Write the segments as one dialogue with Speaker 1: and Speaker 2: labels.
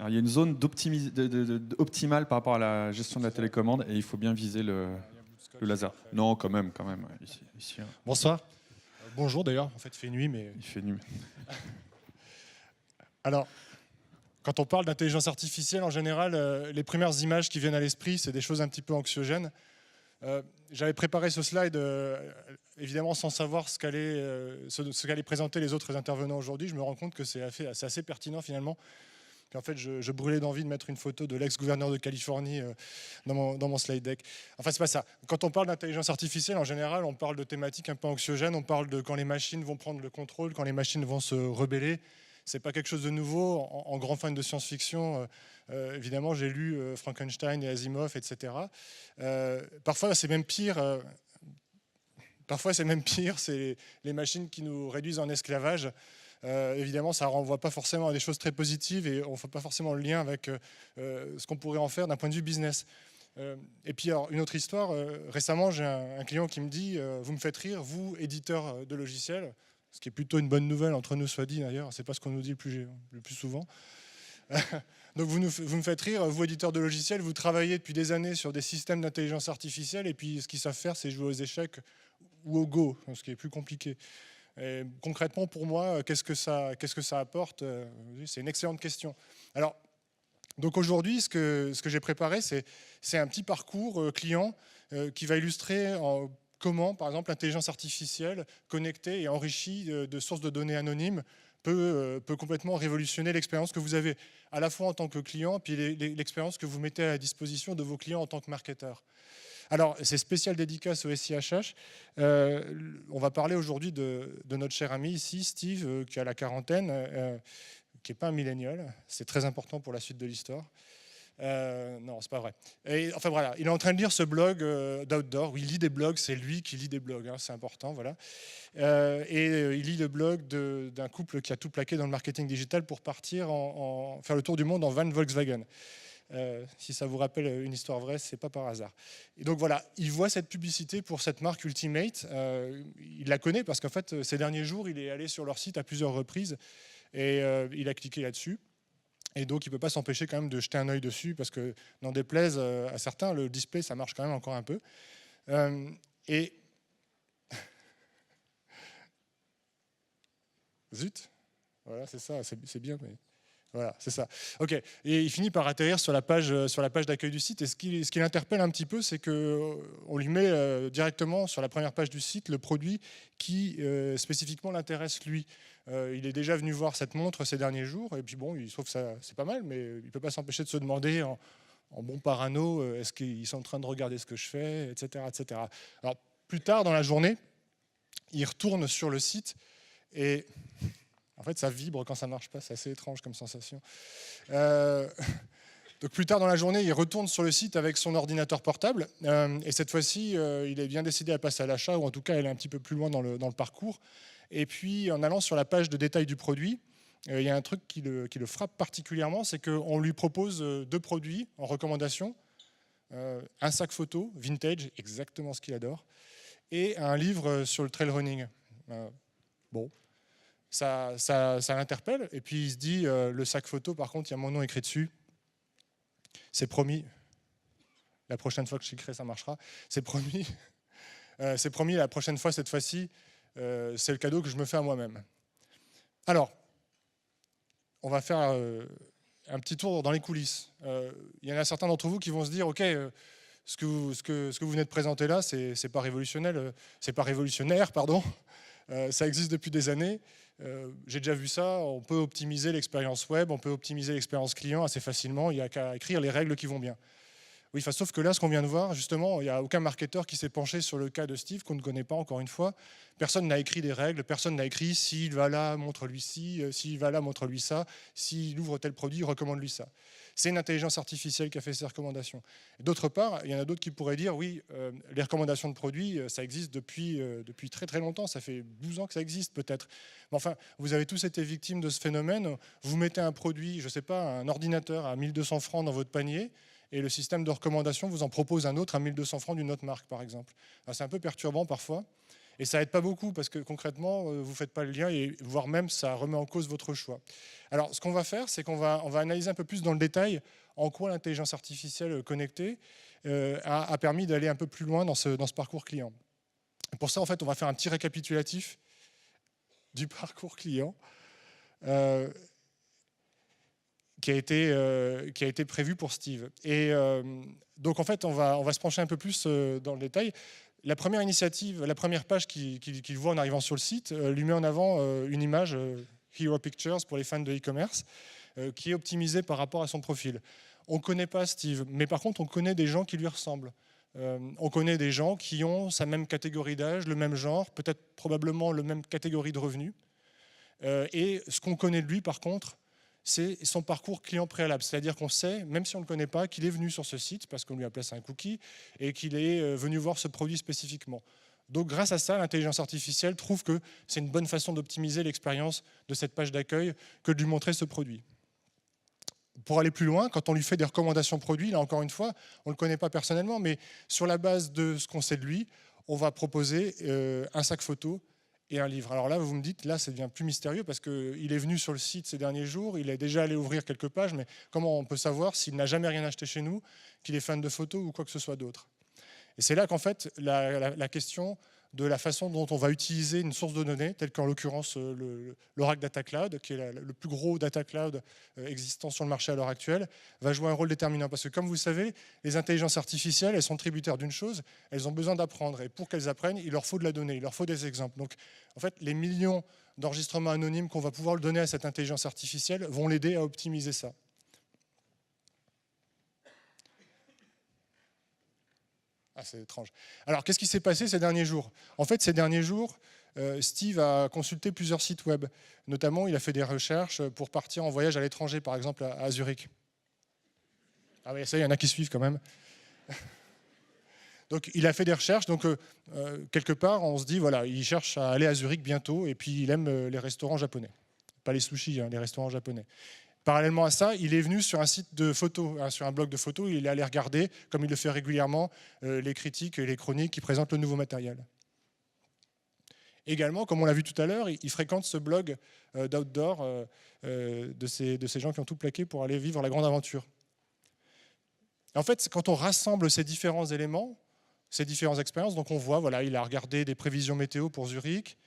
Speaker 1: il y a une zone optimale par rapport à la gestion de la télécommande et il faut bien viser le laser. Non, quand même. Ici, hein.
Speaker 2: Bonsoir. Bonjour d'ailleurs, en fait il fait nuit, mais...
Speaker 1: Il fait nuit.
Speaker 2: Alors, quand on parle d'intelligence artificielle, en général, les premières images qui viennent à l'esprit, c'est des choses un petit peu anxiogènes. J'avais préparé ce slide, évidemment sans savoir ce qu'allaient présenter les autres intervenants aujourd'hui. Je me rends compte que c'est assez pertinent finalement. Puis en fait, je brûlais d'envie de mettre une photo de l'ex-gouverneur de Californie dans mon slide deck. Enfin, c'est pas ça. Quand on parle d'intelligence artificielle, en général, on parle de thématiques un peu anxiogènes. On parle de quand les machines vont prendre le contrôle, quand les machines vont se rebeller. C'est pas quelque chose de nouveau. En grand fan de science-fiction, évidemment, j'ai lu Frankenstein et Asimov, etc. Parfois, c'est même pire. C'est les machines qui nous réduisent en esclavage. Évidemment, ça ne renvoie pas forcément à des choses très positives et on ne fait pas forcément le lien avec ce qu'on pourrait en faire d'un point de vue business. Et puis, alors, une autre histoire. Récemment, j'ai un client qui me dit « Vous me faites rire, vous, éditeur de logiciels », ce qui est plutôt une bonne nouvelle, entre nous soit dit d'ailleurs. Ce n'est pas ce qu'on nous dit le plus souvent. Donc, vous me faites rire, vous, éditeur de logiciels, vous travaillez depuis des années sur des systèmes d'intelligence artificielle et puis ce qu'ils savent faire, c'est jouer aux échecs ou au Go, ce qui est plus compliqué. Et concrètement, pour moi, qu'est-ce que ça apporte? C'est une excellente question. Alors, donc aujourd'hui, ce que j'ai préparé, c'est un petit parcours client qui va illustrer comment, par exemple, l'intelligence artificielle connectée et enrichie de sources de données anonymes peut complètement révolutionner l'expérience que vous avez, à la fois en tant que client, puis l'expérience que vous mettez à la disposition de vos clients en tant que marketeur. Alors, c'est spécial dédicace au SIHH. On va parler aujourd'hui de notre cher ami ici, Steve, qui a la quarantaine, qui n'est pas un millénial. C'est très important pour la suite de l'histoire. Non, c'est pas vrai. Et, enfin voilà, il est en train de lire ce blog d'Outdoor. Il lit des blogs, c'est lui qui lit des blogs, hein, c'est important, voilà. Il lit le blog d'un couple qui a tout plaqué dans le marketing digital pour partir faire le tour du monde en van Volkswagen. Si ça vous rappelle une histoire vraie, c'est pas par hasard. Et donc voilà, il voit cette publicité pour cette marque Ultimate. Il la connaît parce qu'en fait, ces derniers jours, il est allé sur leur site à plusieurs reprises et il a cliqué là-dessus. Et donc, il ne peut pas s'empêcher quand même de jeter un œil dessus parce que, n'en déplaise à certains, le display, ça marche quand même encore un peu. Zut, voilà, c'est ça, c'est bien, mais... Voilà, c'est ça. Ok. Et il finit par atterrir sur la page d'accueil du site. Et ce qui l'interpelle un petit peu, c'est qu'on lui met directement sur la première page du site le produit qui spécifiquement l'intéresse lui. Il est déjà venu voir cette montre ces derniers jours. Et puis bon, il trouve que c'est pas mal, mais il ne peut pas s'empêcher de se demander en bon parano, est-ce qu'ils sont en train de regarder ce que je fais, etc., etc. Alors, plus tard dans la journée, il retourne sur le site et... En fait, ça vibre quand ça ne marche pas, c'est assez étrange comme sensation. Donc plus tard dans la journée, il retourne sur le site avec son ordinateur portable. Et cette fois-ci, il est bien décidé à passer à l'achat, ou en tout cas, il est un petit peu plus loin dans le parcours. Et puis, en allant sur la page de détail du produit, il y a un truc qui le frappe particulièrement, c'est qu'on lui propose 2 produits en recommandation. Un sac photo, vintage, exactement ce qu'il adore, et un livre sur le trail running. Bon. Ça l'interpelle, et puis il se dit, le sac photo, par contre, il y a mon nom écrit dessus. C'est promis. La prochaine fois que je cliquerai, ça marchera. C'est promis. C'est promis, la prochaine fois, cette fois-ci, c'est le cadeau que je me fais à moi-même. Alors, on va faire un petit tour dans les coulisses. Il y en a certains d'entre vous qui vont se dire, ok, ce que vous venez de présenter là, c'est pas révolutionnaire, pardon. Ça existe depuis des années. J'ai déjà vu ça. On peut optimiser l'expérience web, on peut optimiser l'expérience client assez facilement. Il n'y a qu'à écrire les règles qui vont bien. Oui, sauf que là, ce qu'on vient de voir, justement, il n'y a aucun marketeur qui s'est penché sur le cas de Steve, qu'on ne connaît pas encore une fois. Personne n'a écrit des règles, personne n'a écrit s'il va là, montre-lui ci, s'il va là, montre-lui ça, s'il ouvre tel produit, recommande-lui ça. C'est une intelligence artificielle qui a fait ces recommandations. D'autre part, il y en a d'autres qui pourraient dire, oui, les recommandations de produits, ça existe depuis très très longtemps, ça fait 12 ans que ça existe peut-être. Mais enfin, vous avez tous été victimes de ce phénomène, vous mettez un produit, je ne sais pas, un ordinateur à 1200 francs dans votre panier, et le système de recommandation vous en propose un autre à 1200 francs d'une autre marque, par exemple. C'est un peu perturbant parfois. Et ça n'aide pas beaucoup parce que concrètement, vous ne faites pas le lien et voire même ça remet en cause votre choix. Alors ce qu'on va faire, c'est qu'on va analyser un peu plus dans le détail en quoi l'intelligence artificielle connectée a permis d'aller un peu plus loin dans ce parcours client. Et pour ça, en fait, on va faire un petit récapitulatif du parcours client qui a été prévu pour Steve. Et donc en fait, on va se pencher un peu plus dans le détail. La première initiative, la première page qu'il voit en arrivant sur le site lui met en avant une image Hero Pictures pour les fans de e-commerce qui est optimisée par rapport à son profil. On ne connaît pas Steve, mais par contre on connaît des gens qui lui ressemblent. On connaît des gens qui ont sa même catégorie d'âge, le même genre, peut-être probablement la même catégorie de revenus. Et ce qu'on connaît de lui par contre, c'est son parcours client préalable. C'est-à-dire qu'on sait, même si on ne le connaît pas, qu'il est venu sur ce site parce qu'on lui a placé un cookie et qu'il est venu voir ce produit spécifiquement. Donc grâce à ça, l'intelligence artificielle trouve que c'est une bonne façon d'optimiser l'expérience de cette page d'accueil que de lui montrer ce produit. Pour aller plus loin, quand on lui fait des recommandations produits, là encore une fois, on ne le connaît pas personnellement, mais sur la base de ce qu'on sait de lui, on va proposer un sac photo et un livre. Alors là, vous me dites, là, ça devient plus mystérieux parce qu'il est venu sur le site ces derniers jours, il est déjà allé ouvrir quelques pages, mais comment on peut savoir s'il n'a jamais rien acheté chez nous, qu'il est fan de photos ou quoi que ce soit d'autre? Et c'est là qu'en fait, la question de la façon dont on va utiliser une source de données, telle qu'en l'occurrence l'Oracle Data Cloud, qui est le plus gros data cloud existant sur le marché à l'heure actuelle, va jouer un rôle déterminant. Parce que comme vous savez, les intelligences artificielles, elles sont tributaires d'une chose, elles ont besoin d'apprendre. Et pour qu'elles apprennent, il leur faut de la donnée, il leur faut des exemples. Donc en fait, les millions d'enregistrements anonymes qu'on va pouvoir le donner à cette intelligence artificielle vont l'aider à optimiser ça. Ah, c'est étrange. Alors, qu'est-ce qui s'est passé ces derniers jours? En fait, ces derniers jours, Steve a consulté plusieurs sites web. Notamment, il a fait des recherches pour partir en voyage à l'étranger, par exemple à Zurich. Ah oui, ça, il y en a qui suivent quand même. Donc, il a fait des recherches. Donc, quelque part, on se dit, voilà, il cherche à aller à Zurich bientôt, et puis il aime les restaurants japonais. Pas les sushis, hein, les restaurants japonais. Parallèlement à ça, il est venu sur un site de photos, sur un blog de photos, il est allé regarder, comme il le fait régulièrement, les critiques et les chroniques qui présentent le nouveau matériel. Également, comme on l'a vu tout à l'heure, il fréquente ce blog d'outdoor de ces gens qui ont tout plaqué pour aller vivre la grande aventure. Et en fait, quand on rassemble ces différents éléments, ces différentes expériences, donc on voit, voilà, il a regardé des prévisions météo pour Zurich,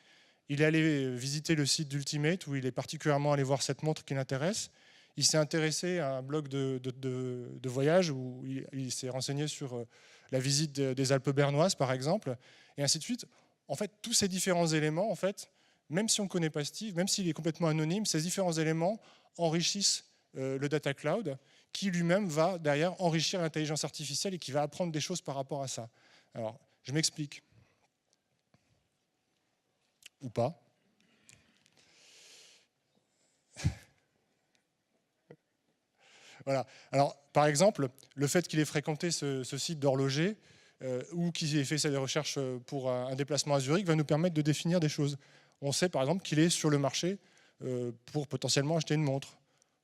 Speaker 2: il est allé visiter le site d'Ultimate où il est particulièrement allé voir cette montre qui l'intéresse. Il s'est intéressé à un blog de voyage où il s'est renseigné sur la visite des Alpes bernoises, par exemple, et ainsi de suite. En fait, tous ces différents éléments, en fait, même si on ne connaît pas Steve, même s'il est complètement anonyme, ces différents éléments enrichissent le data cloud, qui lui-même va derrière enrichir l'intelligence artificielle et qui va apprendre des choses par rapport à ça. Alors, je m'explique. Ou pas. Voilà. Alors, par exemple, le fait qu'il ait fréquenté ce site d'horloger ou qu'il ait fait des recherches pour un déplacement à Zurich va nous permettre de définir des choses. On sait par exemple qu'il est sur le marché pour potentiellement acheter une montre,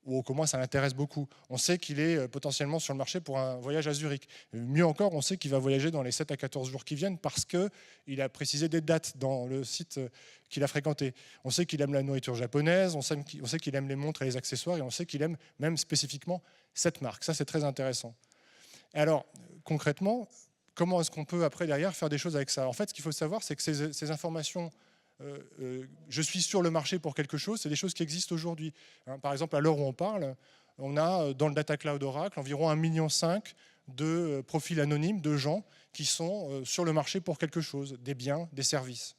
Speaker 2: ou au moins ça l'intéresse beaucoup. On sait qu'il est potentiellement sur le marché pour un voyage à Zurich. Mieux encore, on sait qu'il va voyager dans les 7 à 14 jours qui viennent parce qu'il a précisé des dates dans le site qu'il a fréquenté. On sait qu'il aime la nourriture japonaise, on sait qu'il aime les montres et les accessoires, et on sait qu'il aime même spécifiquement cette marque. Ça, c'est très intéressant. Alors, concrètement, comment est-ce qu'on peut après, derrière, faire des choses avec ça? En fait, ce qu'il faut savoir, c'est que ces informations... je suis sur le marché pour quelque chose, c'est des choses qui existent aujourd'hui. Par exemple, à l'heure où on parle, on a dans le Data Cloud Oracle environ 1,5 million de profils anonymes de gens qui sont sur le marché pour quelque chose, des biens, des services.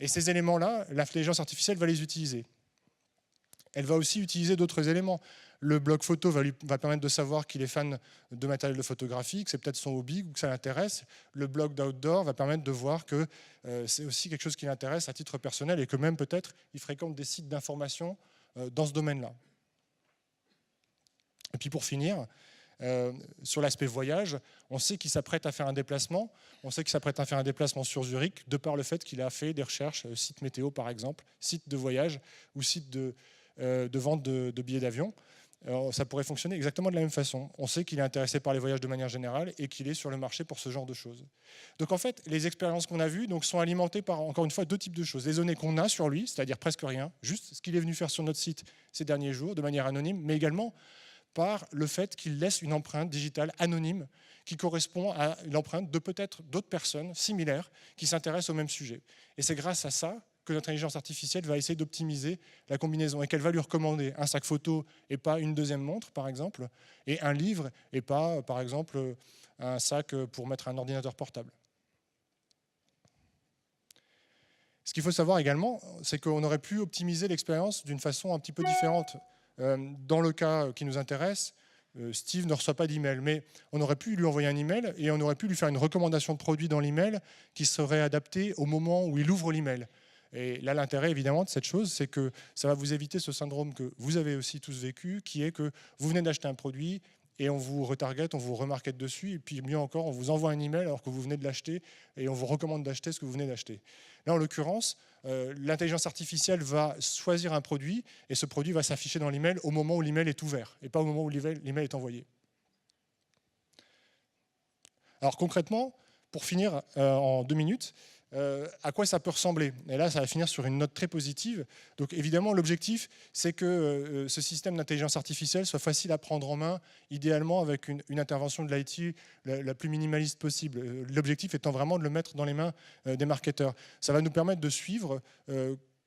Speaker 2: Et ces éléments-là, l'intelligence artificielle va les utiliser. Elle va aussi utiliser d'autres éléments. Le blog photo va permettre de savoir qu'il est fan de matériel de photographie, que c'est peut-être son hobby ou que ça l'intéresse. Le blog d'outdoor va permettre de voir que c'est aussi quelque chose qui l'intéresse à titre personnel et que même peut-être il fréquente des sites d'information dans ce domaine-là. Et puis pour finir, sur l'aspect voyage, on sait qu'il s'apprête à faire un déplacement. On sait qu'il s'apprête à faire un déplacement sur Zurich de par le fait qu'il a fait des recherches, site météo par exemple, site de voyage ou site de vente de billets d'avion. Alors, ça pourrait fonctionner exactement de la même façon. On sait qu'il est intéressé par les voyages de manière générale et qu'il est sur le marché pour ce genre de choses. Donc en fait, les expériences qu'on a vues sont alimentées par, encore une fois, 2 types de choses. Les données qu'on a sur lui, c'est-à-dire presque rien, juste ce qu'il est venu faire sur notre site ces derniers jours, de manière anonyme, mais également par le fait qu'il laisse une empreinte digitale anonyme qui correspond à l'empreinte de peut-être d'autres personnes similaires qui s'intéressent au même sujet. Et c'est grâce à ça que l'intelligence artificielle va essayer d'optimiser la combinaison et qu'elle va lui recommander un sac photo et pas une deuxième montre, par exemple, et un livre et pas, par exemple, un sac pour mettre un ordinateur portable. Ce qu'il faut savoir également, c'est qu'on aurait pu optimiser l'expérience d'une façon un petit peu différente. Dans le cas qui nous intéresse, Steve ne reçoit pas d'email, mais on aurait pu lui envoyer un email et on aurait pu lui faire une recommandation de produit dans l'email qui serait adaptée au moment où il ouvre l'email. Et là, l'intérêt, évidemment, de cette chose, c'est que ça va vous éviter ce syndrome que vous avez aussi tous vécu, qui est que vous venez d'acheter un produit et on vous retarget, on vous remarket dessus, et puis mieux encore, on vous envoie un email alors que vous venez de l'acheter et on vous recommande d'acheter ce que vous venez d'acheter. Là, en l'occurrence, l'intelligence artificielle va choisir un produit et ce produit va s'afficher dans l'email au moment où l'email est ouvert et pas au moment où l'email est envoyé. Alors concrètement, pour finir en 2 minutes, à quoi ça peut ressembler? Et là, ça va finir sur une note très positive. Donc évidemment, l'objectif, c'est que ce système d'intelligence artificielle soit facile à prendre en main, idéalement avec une intervention de l'IT la plus minimaliste possible. L'objectif étant vraiment de le mettre dans les mains des marketeurs. Ça va nous permettre de suivre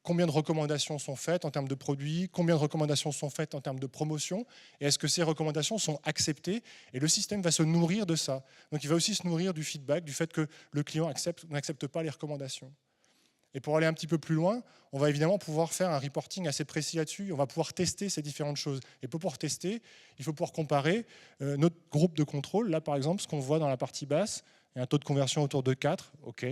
Speaker 2: combien de recommandations sont faites en termes de produits, combien de recommandations sont faites en termes de promotion, et est-ce que ces recommandations sont acceptées? Et le système va se nourrir de ça. Donc il va aussi se nourrir du feedback, du fait que le client n'accepte pas les recommandations. Et pour aller un petit peu plus loin, on va évidemment pouvoir faire un reporting assez précis là-dessus, on va pouvoir tester ces différentes choses. Et pour pouvoir tester, il faut pouvoir comparer notre groupe de contrôle. Là, par exemple, ce qu'on voit dans la partie basse, il y a un taux de conversion autour de 4, OK,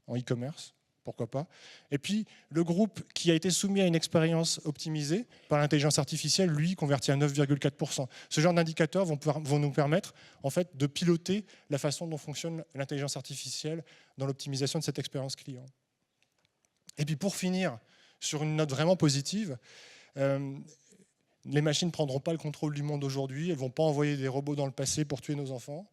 Speaker 2: en e-commerce. Pourquoi pas. Et puis, le groupe qui a été soumis à une expérience optimisée par l'intelligence artificielle, lui, convertit à 9,4%. Ce genre d'indicateurs vont nous permettre en fait, de piloter la façon dont fonctionne l'intelligence artificielle dans l'optimisation de cette expérience client. Et puis, pour finir, sur une note vraiment positive, les machines ne prendront pas le contrôle du monde aujourd'hui, elles ne vont pas envoyer des robots dans le passé pour tuer nos enfants.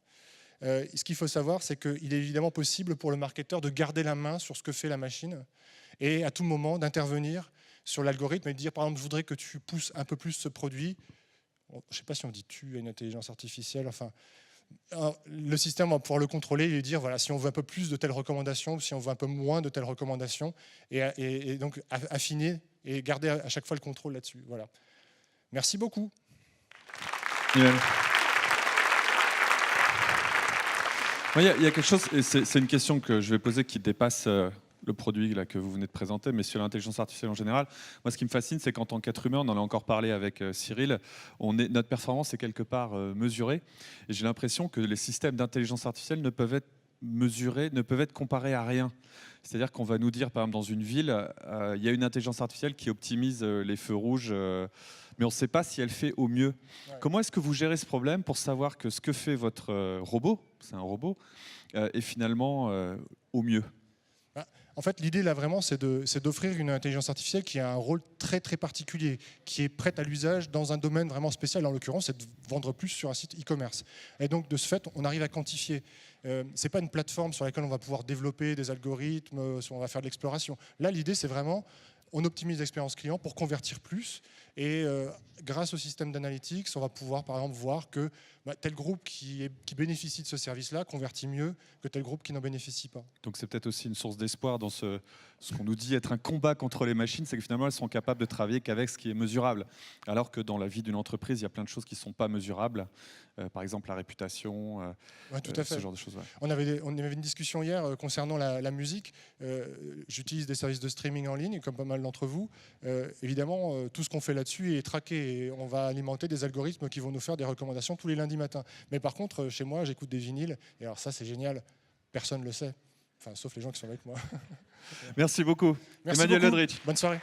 Speaker 2: Ce qu'il faut savoir, c'est qu'il est évidemment possible pour le marketeur de garder la main sur ce que fait la machine et à tout moment d'intervenir sur l'algorithme et de dire, par exemple, je voudrais que tu pousses un peu plus ce produit. Je ne sais pas si on dit tu à une intelligence artificielle. Enfin, le système va pouvoir le contrôler et lui dire, voilà, si on veut un peu plus de telles recommandations ou si on veut un peu moins de telles recommandations et donc affiner et garder à chaque fois le contrôle là-dessus. Voilà. Merci beaucoup.
Speaker 1: Yeah. Il y a quelque chose, et c'est une question que je vais poser qui dépasse le produit là, que vous venez de présenter, mais sur l'intelligence artificielle en général. Moi, ce qui me fascine, c'est qu'en tant qu'être humain, on en a encore parlé avec Cyril, notre performance est quelque part mesurée. Et j'ai l'impression que les systèmes d'intelligence artificielle ne peuvent être mesurés, ne peuvent être comparés à rien. C'est-à-dire qu'on va nous dire, par exemple, dans une ville, il y a une intelligence artificielle qui optimise les feux rouges, mais on ne sait pas si elle fait au mieux. Ouais. Comment est-ce que vous gérez ce problème pour savoir que ce que fait votre robot, c'est un robot, est finalement au mieux?
Speaker 2: En fait, l'idée là vraiment, c'est d'offrir une intelligence artificielle qui a un rôle très très particulier, qui est prête à l'usage dans un domaine vraiment spécial. En l'occurrence, c'est de vendre plus sur un site e-commerce. Et donc, de ce fait, on arrive à quantifier. C'est pas une plateforme sur laquelle on va pouvoir développer des algorithmes, on va faire de l'exploration. Là, l'idée, c'est vraiment on optimise l'expérience client pour convertir plus et grâce au système d'analytics, on va pouvoir par exemple voir que tel groupe qui bénéficie de ce service-là convertit mieux que tel groupe qui n'en bénéficie pas.
Speaker 1: Donc c'est peut-être aussi une source d'espoir dans ce qu'on nous dit être un combat contre les machines, c'est que finalement elles sont capables de travailler qu'avec ce qui est mesurable. Alors que dans la vie d'une entreprise, il y a plein de choses qui ne sont pas mesurables, par exemple la réputation,
Speaker 2: ouais, tout à fait.
Speaker 1: Ce genre de choses. Ouais.
Speaker 2: On avait une discussion hier concernant la musique. J'utilise des services de streaming en ligne, comme pas mal d'entre vous. Évidemment, tout ce qu'on fait là-dessus est traqué et on va alimenter des algorithmes qui vont nous faire des recommandations tous les lundis matin. Mais par contre, chez moi, j'écoute des vinyles et alors ça, c'est génial. Personne ne le sait. Enfin, sauf les gens qui sont avec moi.
Speaker 1: Merci beaucoup.
Speaker 2: Merci
Speaker 1: Emmanuel
Speaker 2: beaucoup.
Speaker 1: Ledrich.
Speaker 2: Bonne soirée.